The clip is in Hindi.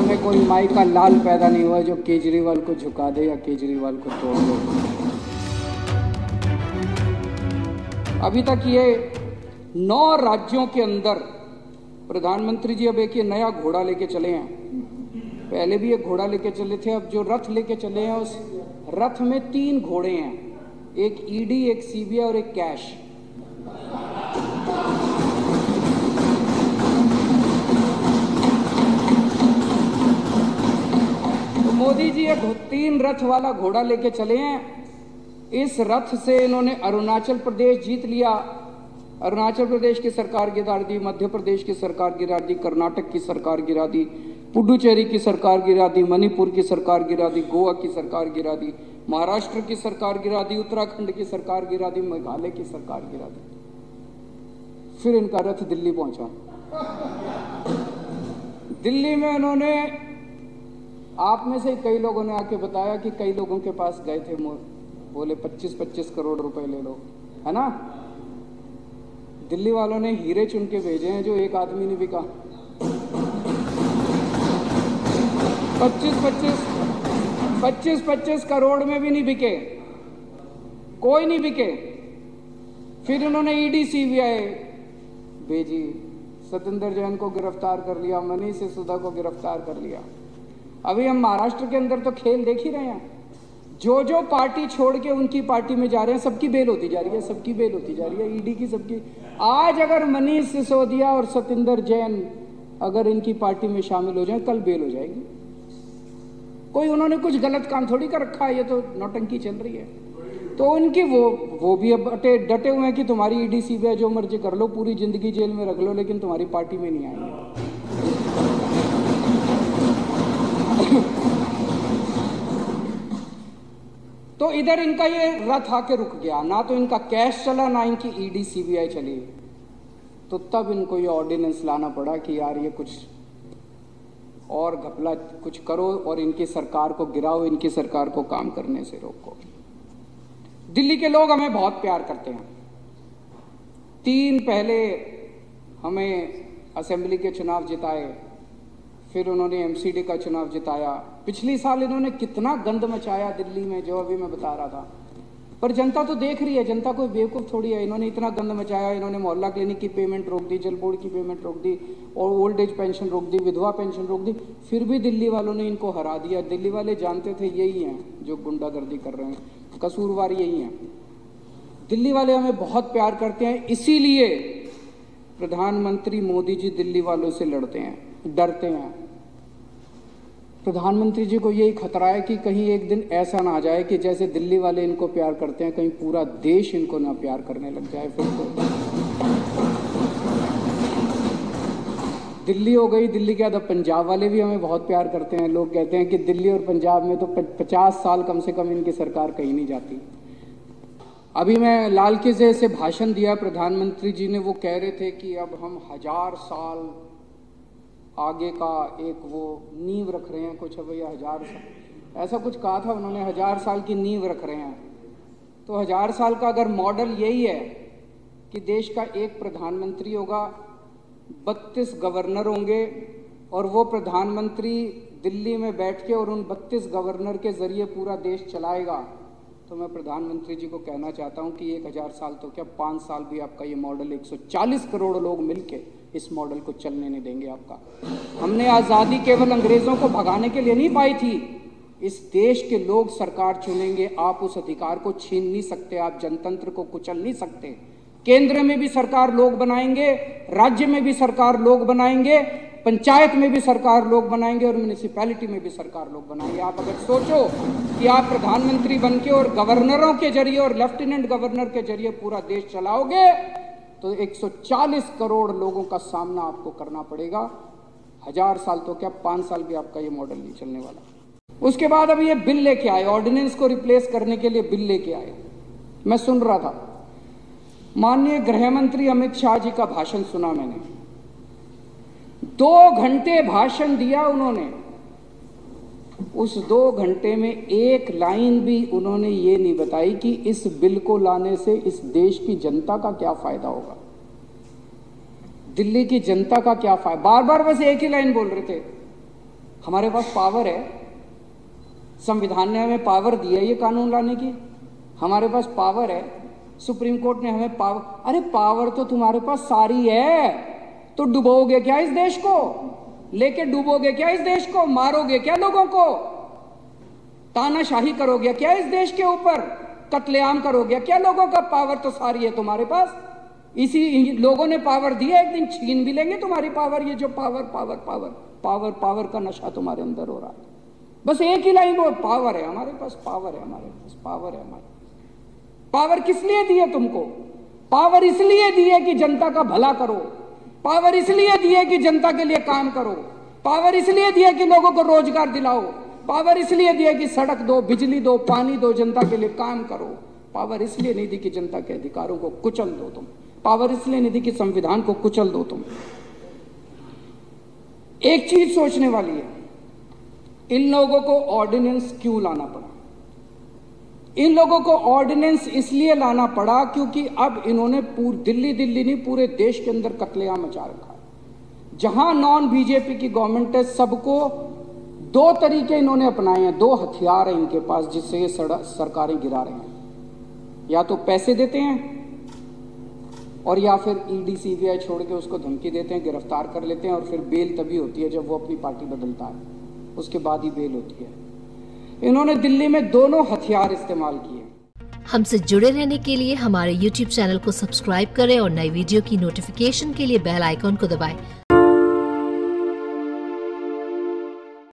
में कोई माई का लाल पैदा नहीं हुआ जो केजरीवाल को झुका दे या केजरीवाल को तोड़ दे। अभी तक ये 9 राज्यों के अंदर प्रधानमंत्री जी अब एक ये नया घोड़ा लेके चले हैं। पहले भी एक घोड़ा लेके चले थे, अब जो रथ लेके चले हैं उस रथ में 3 घोड़े हैं, एक ईडी, एक सीबीआई और एक कैश। तो मोदी जी एक 3 रथ वाला घोड़ा लेके चले हैं। इस रथ से इन्होंने अरुणाचल प्रदेश जीत लिया, अरुणाचल प्रदेश की सरकार गिरा दी, मध्य प्रदेश की सरकार गिरा दी, कर्नाटक की सरकार गिरा दी, पुडुचेरी की सरकार गिरा दी, मणिपुर की सरकार गिरा दी, गोवा की सरकार गिरा दी, महाराष्ट्र की सरकार गिरा दी, उत्तराखंड की सरकार गिरा दी, मेघालय की सरकार गिरा दी। फिर इनका रथ दिल्ली पहुंचा। दिल्ली में इन्होंने, आप में से कई लोगों ने आके बताया कि कई लोगों के पास गए थे, बोले 25-25 करोड़ रुपए ले लो, है ना। दिल्ली वालों ने हीरे चुन के भेजे हैं जो एक आदमी ने बिका। 25-25 करोड़ में भी नहीं बिके, कोई नहीं बिके। फिर इन्होंने ईडी सीबीआई भेजी, सत्येंद्र जैन को गिरफ्तार कर लिया, मनीष सिसोदिया को गिरफ्तार कर लिया। अभी हम महाराष्ट्र के अंदर तो खेल देख ही रहे हैं, जो पार्टी छोड़ के उनकी पार्टी में जा रहे हैं सबकी बेल होती जा रही है, सबकी बेल होती जा रही है, ईडी की सबकी। आज अगर मनीष सिसोदिया और सत्येंद्र जैन अगर इनकी पार्टी में शामिल हो जाए, कल बेल हो जाएगी। कोई उन्होंने कुछ गलत काम थोड़ी कर रखा है, ये तो नौटंकी चल रही है। तो उनकी वो भी अब डटे हुए हैं कि तुम्हारी ईडी सीबीआई जो मर्जी कर लो, पूरी जिंदगी जेल में रख लो, लेकिन तुम्हारी पार्टी में नहीं आएंगे। तो इधर इनका ये रथ आके रुक गया, ना तो इनका कैश चला, ना इनकी ईडी सीबीआई चली। तो तब इनको ये ऑर्डिनेंस लाना पड़ा कि यार ये कुछ और घपला कुछ करो और इनकी सरकार को गिराओ, इनकी सरकार को काम करने से रोको। दिल्ली के लोग हमें बहुत प्यार करते हैं। 3 पहले हमें असेंबली के चुनाव जिताए, फिर उन्होंने एमसीडी का चुनाव जिताया। पिछली साल इन्होंने कितना गंद मचाया दिल्ली में, जो अभी मैं बता रहा था। पर जनता तो देख रही है, जनता कोई बेवकूफ़ थोड़ी है। इन्होंने इतना गंद मचाया, इन्होंने मोहल्ला क्लिनिक की पेमेंट रोक दी, जल बोर्ड की पेमेंट रोक दी, और ओल्ड एज पेंशन रोक दी, विधवा पेंशन रोक दी। फिर भी दिल्ली वालों ने इनको हरा दिया। दिल्ली वाले जानते थे यही हैं जो गुंडागर्दी कर रहे हैं, कसूरवार यही हैं। दिल्ली वाले हमें बहुत प्यार करते हैं, इसीलिए प्रधानमंत्री मोदी जी दिल्ली वालों से लड़ते हैं, डरते हैं। प्रधानमंत्री जी को यही खतरा है कि कहीं एक दिन ऐसा ना आ जाए कि जैसे दिल्ली वाले इनको प्यार करते हैं, कहीं पूरा देश इनको ना प्यार करने लग जाए। फिर तो दिल्ली हो गई, दिल्ली के बाद पंजाब वाले भी हमें बहुत प्यार करते हैं। लोग कहते हैं कि दिल्ली और पंजाब में तो 50 साल कम से कम इनकी सरकार कहीं नहीं जाती। अभी मैं लाल किले से भाषण दिया, प्रधानमंत्री जी ने, वो कह रहे थे कि अब हम 1000 साल आगे का एक वो नींव रख रहे हैं, कुछ भैया 1000 साल ऐसा कुछ कहा था उन्होंने, 1000 साल की नींव रख रहे हैं। तो 1000 साल का अगर मॉडल यही है कि देश का एक प्रधानमंत्री होगा, 32 गवर्नर होंगे, और वो प्रधानमंत्री दिल्ली में बैठ के और उन 32 गवर्नर के जरिए पूरा देश चलाएगा, तो मैं प्रधानमंत्री जी को कहना चाहता हूं कि 1000 साल तो क्या 5 साल भी आपका ये मॉडल 140 करोड़ लोग मिलके इस मॉडल को चलने नहीं देंगे आपका। हमने आज़ादी केवल अंग्रेज़ों को भगाने के लिए नहीं पाई थी। इस देश के लोग सरकार चुनेंगे, आप उस अधिकार को छीन नहीं सकते, आप जनतंत्र को कुचल नहीं सकते। केंद्र में भी सरकार लोग बनाएंगे, राज्य में भी सरकार लोग बनाएंगे, पंचायत में भी सरकार लोग बनाएंगे, और म्यूनिसिपैलिटी में भी सरकार लोग बनाएंगे। आप अगर सोचो कि आप प्रधानमंत्री बनके और गवर्नरों के जरिए और लेफ्टिनेंट गवर्नर के जरिए पूरा देश चलाओगे, तो 140 करोड़ लोगों का सामना आपको करना पड़ेगा। 1000 साल तो क्या 5 साल भी आपका ये मॉडल नहीं चलने वाला। उसके बाद अभी ये बिल लेके आए, ऑर्डिनेंस को रिप्लेस करने के लिए बिल लेके आए। मैं सुन रहा था, माननीय गृह मंत्री अमित शाह जी का भाषण सुना मैंने। 2 घंटे भाषण दिया उन्होंने। उस 2 घंटे में एक लाइन भी उन्होंने ये नहीं बताई कि इस बिल को लाने से इस देश की जनता का क्या फायदा होगा, दिल्ली की जनता का क्या फायदा। बार बार बस एक ही लाइन बोल रहे थे, हमारे पास पावर है, संविधान ने हमें पावर दी है ये कानून लाने की, हमारे पास पावर है, सुप्रीम कोर्ट ने हमें पावर, अरे पावर तो तुम्हारे पास सारी है, तो डुबोगे क्या इस देश को? लेके डुबोगे क्या इस देश को? मारोगे क्या लोगों को? तानाशाही करोगे क्या इस देश के ऊपर? कत्लेआम करोगे क्या लोगों का? पावर तो सारी है तुम्हारे पास, इसी लोगों ने पावर दी है, एक दिन छीन भी लेंगे तुम्हारी पावर। ये जो power power power power power का नशा तुम्हारे अंदर हो रहा है, बस एक ही लाइन बोल, पावर है हमारे पास, पावर है हमारे पास, पावर है हमारे पास। पावर किस लिए दी है तुमको? पावर इसलिए दी है कि जनता का भला करो, पावर इसलिए दी है कि जनता के लिए काम करो, पावर इसलिए दी है कि लोगों को रोजगार दिलाओ, पावर इसलिए दी है कि सड़क दो, बिजली दो, पानी दो, जनता के लिए काम करो। पावर इसलिए नहीं दी कि जनता के अधिकारों को कुचल दो तुम, पावर इसलिए नहीं दी कि संविधान को कुचल दो तुम। एक चीज सोचने वाली है, इन लोगों को ऑर्डिनेंस क्यों लाना पड़ा? इन लोगों को ऑर्डिनेंस इसलिए लाना पड़ा क्योंकि अब इन्होंने दिल्ली नहीं पूरे देश के अंदर कत्लेआम मचा रखा है। जहां नॉन बीजेपी की गवर्नमेंट है, सबको दो तरीके इन्होंने अपनाए हैं, दो हथियार हैं इनके पास जिससे ये सरकारें गिरा रहे हैं। या तो पैसे देते हैं और या फिर ईडी सीबीआई छोड़ के उसको धमकी देते हैं, गिरफ्तार कर लेते हैं और फिर बेल तभी होती है जब वो अपनी पार्टी बदलता है, उसके बाद ही बेल होती है। इन्होंने दिल्ली में दोनों हथियार इस्तेमाल किए। हमसे जुड़े रहने के लिए हमारे YouTube चैनल को सब्सक्राइब करें और नई वीडियो की नोटिफिकेशन के लिए बेल आइकॉन को दबाएं।